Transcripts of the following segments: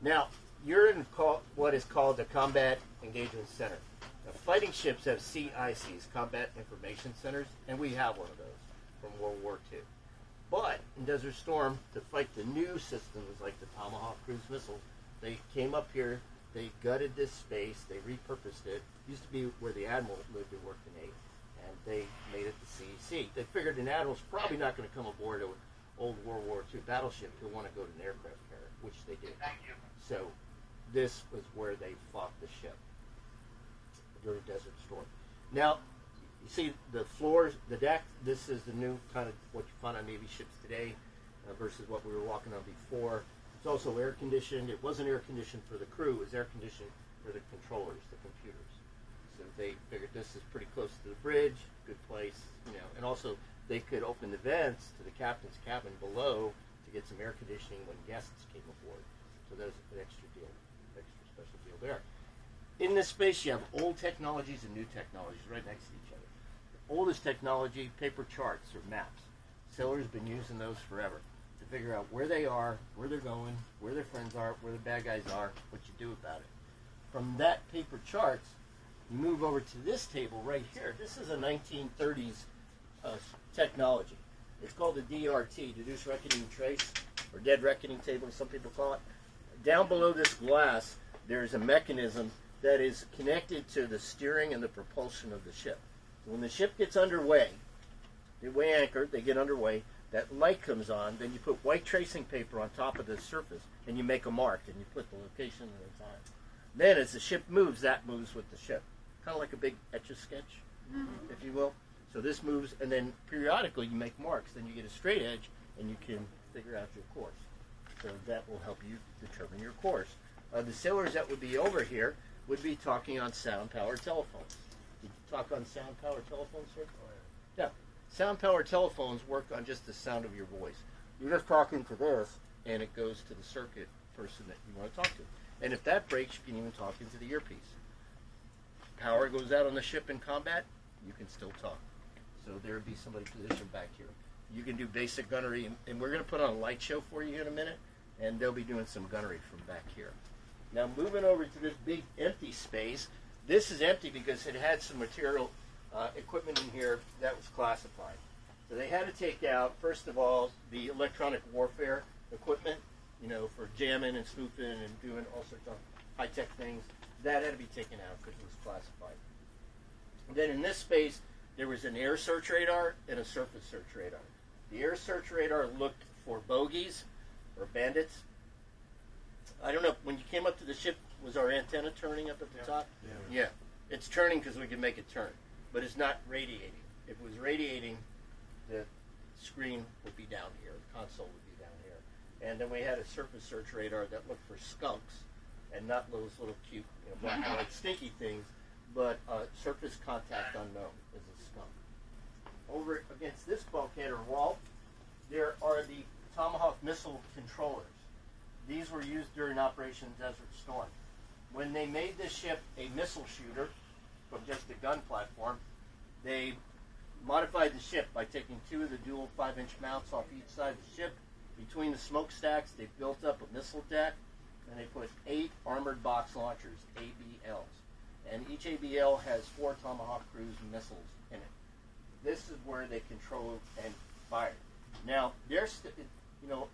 Now, you're in what is called the Combat Engagement Center. Now, fighting ships have CICs, Combat Information Centers, and we have one of those from World War II. But in Desert Storm, to fight the new systems like the Tomahawk cruise missiles, they came up here, they gutted this space, they repurposed it. It used to be where the Admiral lived and worked in Navy, and they made it the CEC. They figured an Admiral's probably not going to come aboard an old World War II battleship. He'll want to go to an aircraft carrier, which they did. Thank you. So this was where they fought the ship during Desert Storm. Now, you see the floors, the deck, this is the new kind of what you find on Navy ships today versus what we were walking on before. It's also air conditioned. It wasn't air conditioned for the crew. It was air conditioned for the controllers, the computers. So they figured this is pretty close to the bridge, good place, and also they could open the vents to the captain's cabin below to get some air conditioning when guests came aboard. So there's an extra deal, extra special deal there. In this space, you have old technologies and new technologies right next to each other. The oldest technology, paper charts or maps. Sailors have been using those forever to figure out where they are, where they're going, where their friends are, where the bad guys are, what you do about it. From that paper charts, you move over to this table right here. This is a 1930s technology. It's called the DRT, Deduce Reckoning Trace, or Dead Reckoning Table, as some people call it. Down below this glass, there's a mechanism that is connected to the steering and the propulsion of the ship. So when the ship gets underway, they weigh anchored, they get underway, that light comes on, then you put white tracing paper on top of the surface, and you make a mark, and you put the location and the time. Then as the ship moves, that moves with the ship. Kind of like a big Etch-a-Sketch, if you will. So this moves, and then periodically you make marks. Then you get a straight edge, and you can figure out your course. So that will help you determine your course. The sailors that would be over here would be talking on sound-powered telephones. Did you talk on sound-powered telephones, sir? Yeah. Sound-powered telephones work on just the sound of your voice. You're just talking to this, and it goes to the circuit person that you want to talk to. And if that breaks, you can even talk into the earpiece. Power goes out on the ship in combat, you can still talk. So there would be somebody positioned back here. You can do basic gunnery, and we're going to put on a light show for you in a minute, and they'll be doing some gunnery from back here. Now moving over to this big empty space, this is empty because it had some material equipment in here that was classified. So they had to take out, first of all, the electronic warfare equipment, for jamming and spoofing and doing all sorts of high-tech things. That had to be taken out because it was classified. And then in this space, there was an air search radar and a surface search radar. The air search radar looked for bogeys or bandits. I don't know, when you came up to the ship, was our antenna turning up at the top? Yeah. It's turning because we can make it turn, but it's not radiating. If it was radiating, the screen would be down here, the console would be down here. And then we had a surface search radar that looked for skunks, and not those little cute, black and white stinky things, but surface contact unknown is a skunk. Over against this bulkhead or wall, there are the Tomahawk missile controllers. These were used during Operation Desert Storm. When they made this ship a missile shooter from just a gun platform, they modified the ship by taking two of the dual 5-inch mounts off each side of the ship. Between the smokestacks, they built up a missile deck, and they put 8 armored box launchers, ABLs. And each ABL has 4 Tomahawk cruise missiles in it. This is where they control and fire. Now,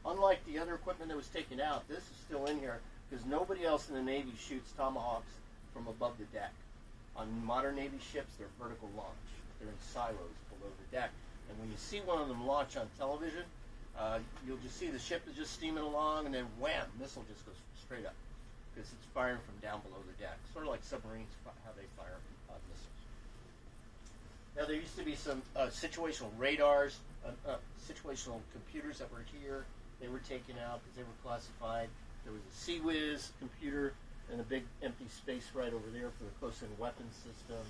unlike the other equipment that was taken out, this is still in here because nobody else in the Navy shoots Tomahawks from above the deck. On modern Navy ships, they're vertical launch. They're in silos below the deck. And when you see one of them launch on television, you'll just see the ship is just steaming along, and then wham, missile just goes straight up because it's firing from down below the deck. Sort of like submarines, how they fire missiles. Now, there used to be some situational radars, situational computers that were here. They were taken out because they were classified. There was a CWIS computer and a big empty space right over there for the close-in weapons system.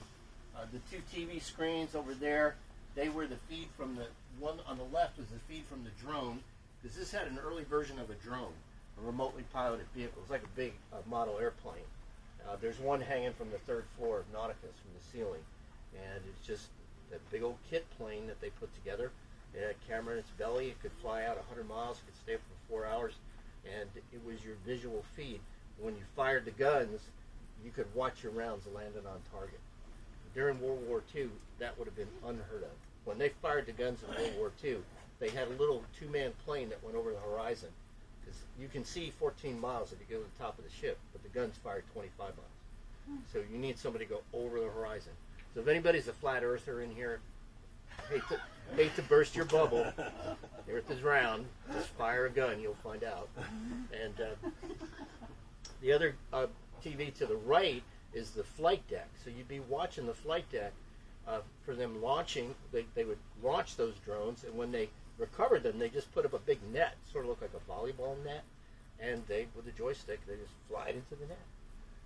The 2 TV screens over there, they were the feed from the one on the left was the feed from the drone, because this had an early version of a drone, a remotely piloted vehicle. It was like a big model airplane. There's one hanging from the 3rd floor of Nauticus from the ceiling, and it's just that big old kit plane that they put together. It had a camera in its belly. It could fly out 100 miles. It could stay up for 4 hours. and it was your visual feed. When you fired the guns, you could watch your rounds landing on target. During World War II, that would have been unheard of. When they fired the guns in World War II, they had a little two-man plane that went over the horizon. Because you can see 14 miles if you go to the top of the ship, but the guns fired 25 miles. So you need somebody to go over the horizon. So if anybody's a flat earther in here, hate to burst your bubble. The earth is round. Just fire a gun, you'll find out. And the other TV to the right is the flight deck. So you'd be watching the flight deck for them launching. They would launch those drones, and when they recovered them, they just put up a big net, sort of looked like a volleyball net, and they, with a joystick, they just fly it into the net.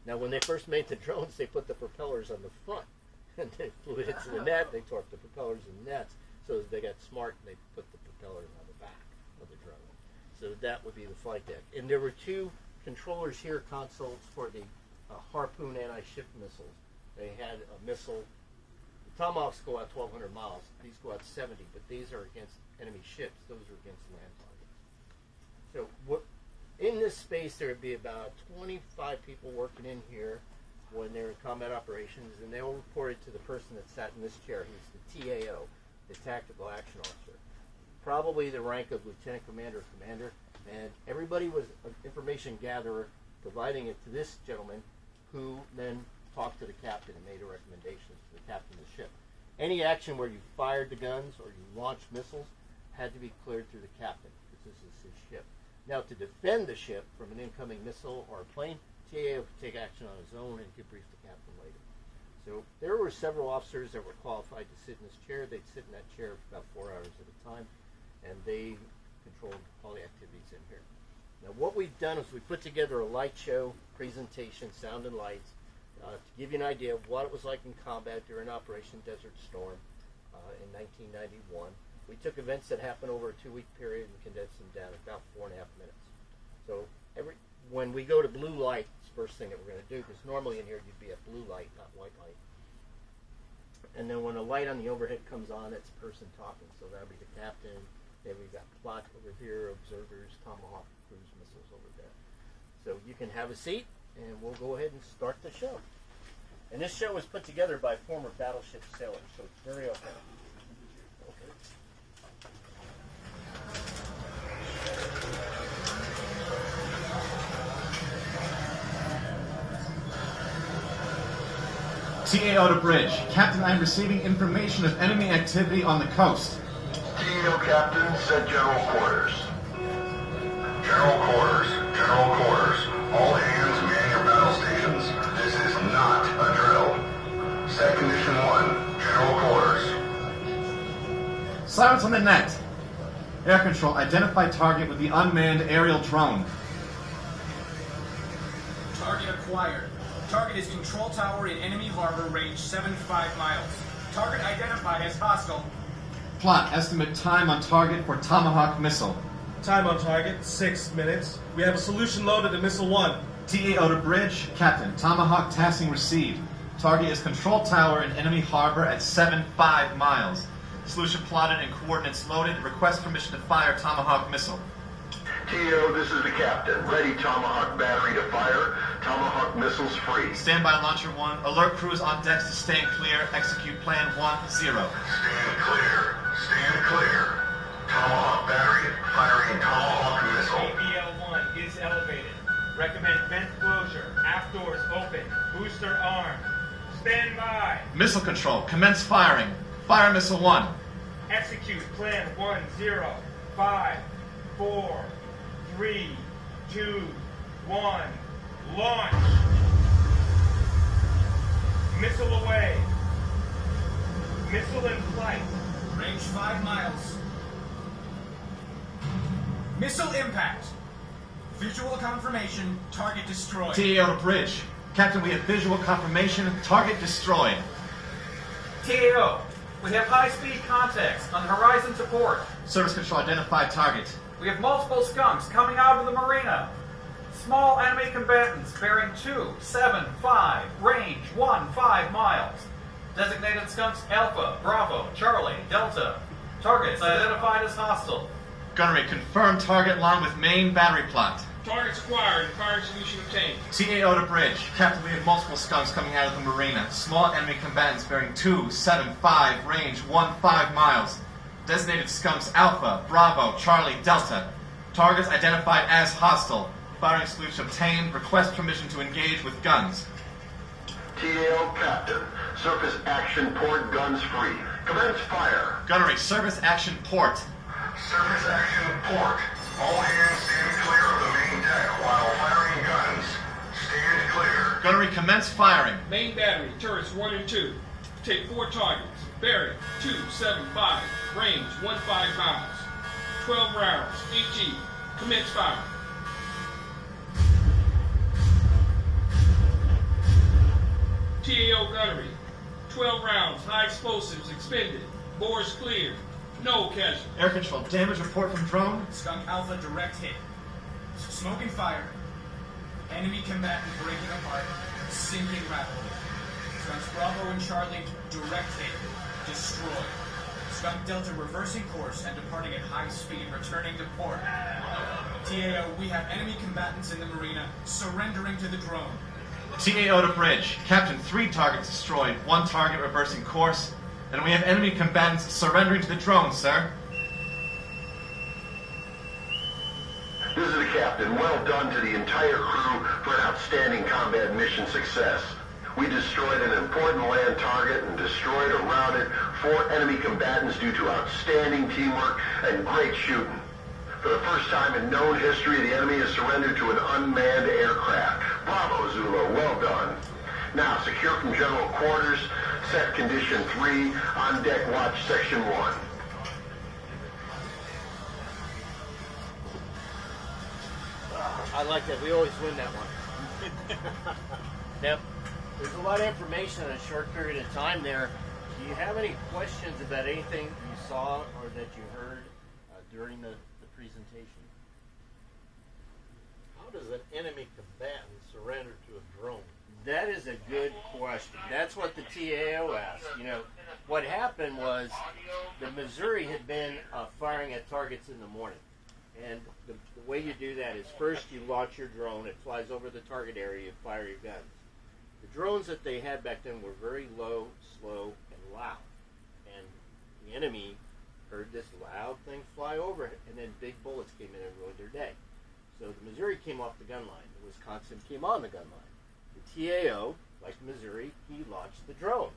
Now, when they first made the drones, they put the propellers on the front, and they flew it into the net. They torqued the propellers and nets, so they got smart, and they put the propellers on the back of the drone. So that would be the flight deck. And there were two controllers here, consoles for the Harpoon anti-ship missiles. They had a missile. The Tomahawks go out 1,200 miles. These go out 70, but these are against enemy ships. Those are against land targets. So in this space, there would be about 25 people working in here when they're in combat operations, and they all reported to the person that sat in this chair. He's the TAO, the Tactical Action Officer. Probably the rank of Lieutenant Commander or Commander, and everybody was an information gatherer, providing it to this gentleman, who then talked to the captain and made a recommendation to the captain of the ship. Any action where you fired the guns or you launched missiles had to be cleared through the captain, because this is his ship. Now, to defend the ship from an incoming missile or a plane, TAO could take action on his own and could brief the captain later. So there were several officers that were qualified to sit in this chair. They'd sit in that chair for about 4 hours at a time, and they controlled all the activities in here. Now, what we've done is we put together a light show presentation, sound and lights, to give you an idea of what it was like in combat during Operation Desert Storm in 1991. We took events that happened over a 2-week period and condensed them down to about 4.5 minutes. So when we go to blue light, it's the first thing that we're going to do, because normally in here you'd be at blue light, not white light. And then when a light on the overhead comes on, it's a person talking. So that'll be the captain. Then we've got plot over here, observers, Tomahawk cruise missiles over there. So you can have a seat, and we'll go ahead and start the show. And this show was put together by former battleship sailors, so it's very authentic. Okay. TAO to bridge. Captain, I am receiving information of enemy activity on the coast. TAO Captain, set General Quarters. General Quarters. General Quarters. All hands man your battle stations. This is not a drill. Set Condition 1. General Quarters. Silence on the net. Air Control, identify target with the unmanned aerial drone. Target acquired. Target is control tower in enemy harbor, range 75 miles. Target identified as hostile. Plot, estimate time on target for Tomahawk missile. Time on target, 6 minutes. We have a solution loaded to Missile 1. TAO to bridge. Captain, Tomahawk tasking received. Target is control tower in enemy harbor at 75 miles. Solution plotted and coordinates loaded. Request permission to fire Tomahawk missile. TAO, this is the Captain. Ready Tomahawk battery to fire. Tomahawk missiles free. Standby launcher 1. Alert crews on decks to stand clear. Execute plan 1-0. Stand clear. Stand clear. Tomahawk battery firing Tomahawk missile. ABL-1 is elevated. Recommend vent closure. Aft doors open. Booster armed. Stand by. Missile control. Commence firing. Fire missile 1. Execute plan 1-0. 5, 4, 3, 2, 1. Launch. Missile away. Missile in flight. Range 5 miles. Missile impact. Visual confirmation. Target destroyed. TAO to bridge. Captain, we have visual confirmation. Target destroyed. TAO, we have high-speed contacts on horizon to port. Service control identified target. We have multiple skunks coming out of the marina. Small enemy combatants bearing 275, range 15 miles. Designated skunks Alpha, Bravo, Charlie, Delta. Targets identified as hostile. Gunnery, confirm target line with main battery plot. Targets acquired and fire solution obtained. CAO to bridge. Captain, we have multiple skunks coming out of the marina. Small enemy combatants bearing 275, range 15 miles. Designated skunks Alpha, Bravo, Charlie, Delta. Targets identified as hostile. Firing solution obtained. Request permission to engage with guns. TAO Captain, surface action port guns free. Commence fire. Gunnery, service action port. Surface action port. All hands stand clear of the main deck while firing guns. Stand clear. Gunnery, commence firing. Main battery, turrets 1 and 2. Take 4 targets. Bearing 275. Range 15 miles. 12 rounds. EG. Commence fire. TAO gunnery. 12 rounds. High explosives expended. Bores cleared. No casualties. Air control, damage report from drone. Skunk Alpha direct hit. Smoke and fire. Enemy combatant breaking apart. Sinking rapidly. Skunks Bravo and Charlie direct hit. Destroyed. Skunk Delta reversing course and departing at high speed, returning to port. TAO, we have enemy combatants in the marina surrendering to the drone. TAO to bridge. Captain, 3 targets destroyed. 1 target reversing course. And we have enemy combatants surrendering to the drone, sir. This is the captain. Well done to the entire crew for an outstanding combat mission success. We destroyed an important land target and destroyed or routed 4 enemy combatants due to outstanding teamwork and great shooting. For the first time in known history, the enemy has surrendered to an unmanned aircraft. Bravo, Zulu. Well done. Now, secure from general quarters, set condition 3, on deck watch section 1. I like that. We always win that one. Now, there's a lot of information in a short period of time there. Do you have any questions about anything you saw or that you heard during the presentation? How does an enemy combatant surrender to a drone? That is a good question. That's what the TAO asked. You know, what happened was the Missouri had been firing at targets in the morning. And the way you do that is first you launch your drone, it flies over the target area, you fire your guns. The drones that they had back then were very low, slow, and loud. And the enemy heard this loud thing fly over it, and then big bullets came in and ruined their day. So the Missouri came off the gun line. The Wisconsin came on the gun line. The TAO, like Missouri, he launched the drone.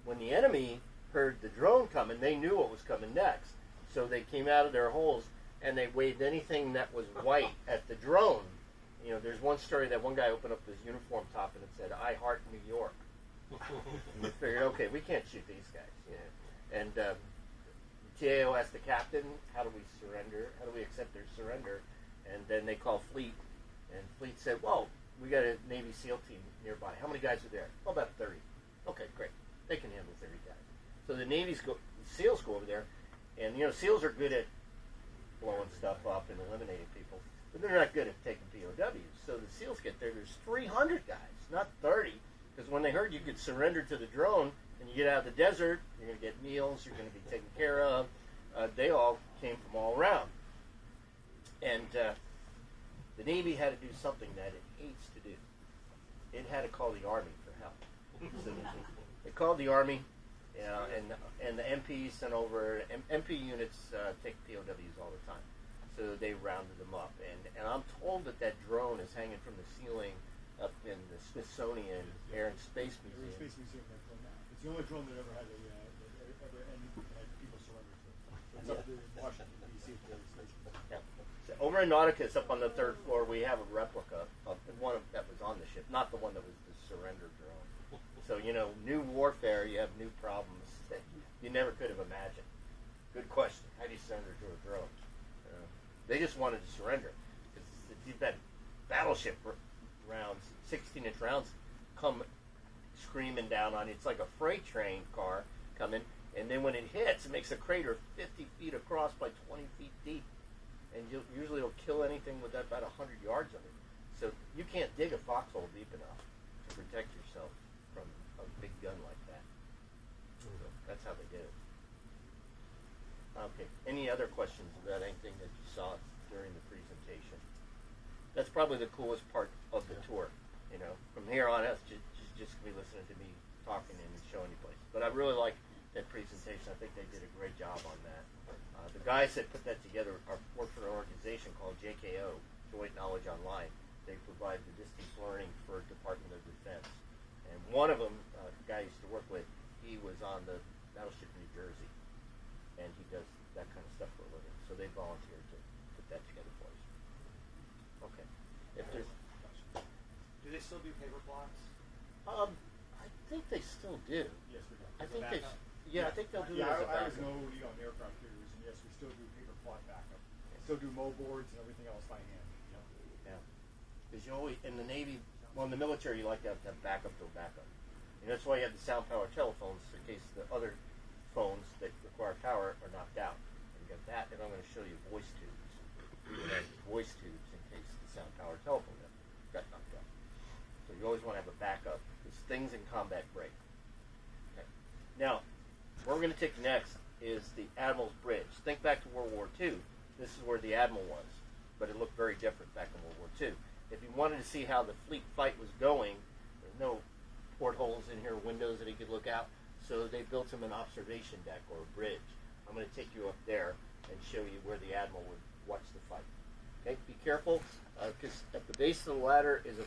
When the enemy heard the drone coming, they knew what was coming next. So they came out of their holes and they waved anything that was white at the drone. You know, there's one story that one guy opened up his uniform top and it said, "I heart New York." And they figured, okay, we can't shoot these guys. You know? And the TAO asked the captain, how do we surrender? How do we accept their surrender? And then they called Fleet. And Fleet said, well, we got a Navy SEAL team nearby. How many guys are there? Well, about 30. Okay, great. They can handle 30 guys. So the SEALs go over there. And, you know, SEALs are good at blowing stuff up and eliminating people, but they're not good at taking POWs. So the SEALs get there, there's 300 guys, not 30, because when they heard you could surrender to the drone and you get out of the desert, you're going to get meals, you're going to be taken care of. They all came from all around. And the Navy had to do something that it hates to do. It had to call the Army for help. So they called the Army. And the MPs sent over, MP units take POWs all the time. So they rounded them up. And I'm told that drone is hanging from the ceiling up in the Smithsonian Air and Space Museum. Space Museum. It's the only drone that ever had people surrender to. It's up in Washington, D.C. at the Space Museum. Yeah. So over in Nautica, up on the 3rd floor, we have a replica of one that was on the ship, not the one that was the surrender drone. So, you know, new warfare, you have new problems that you never could have imagined. Good question. How do you surrender to a drone? They just wanted to surrender. You've had battleship rounds, 16-inch rounds, come screaming down on you. It's like a freight train car coming, and then when it hits, it makes a crater 50 feet across by 20 feet deep. And usually it'll kill anything with about 100 yards of it. So you can't dig a foxhole deep enough to protect yourself from a big gun like that. So that's how they did it. Okay. Any other questions about anything that you saw during the presentation? That's probably the coolest part of the tour. You know, from here on out, just be listening to me talking and showing you places. But I really like that presentation. I think they did a great job on that. The guys that put that together work for an organization called JKO, Joint Knowledge Online. They provide the distance learning for Department of Defense. And one of them, the guy I used to work with, he was on the battleship New Jersey, and he does that kind of stuff for a living. So they volunteered to put that together for us. Okay. If there's, Do they still do paper plots? I think they still do. Yes, we do. I As a think they, backup? yeah, I think they'll do it Yeah, as a I was backup. an OD on aircraft carriers, and yes, we still do paper plot backup. Still do mow boards and everything else by hand. Yeah. Because you always, in the Navy, well, in the military, you like to have backup to backup. And that's why you have the sound power telephones in case the other phones that require power are knocked out. And you got that, and I'm going to show you voice tubes. You have voice tubes in case the sound power telephone got knocked out. So you always want to have a backup because things in combat break. Okay. Now, where we're going to take next is the Admiral's Bridge. Think back to World War II. This is where the Admiral was, but it looked very different back in World War II. If you wanted to see how the fleet fight was going, there's no portholes in here, windows that he could look out, so they built him an observation deck or a bridge. I'm going to take you up there and show you where the Admiral would watch the fight. Okay, be careful, because at the base of the ladder is a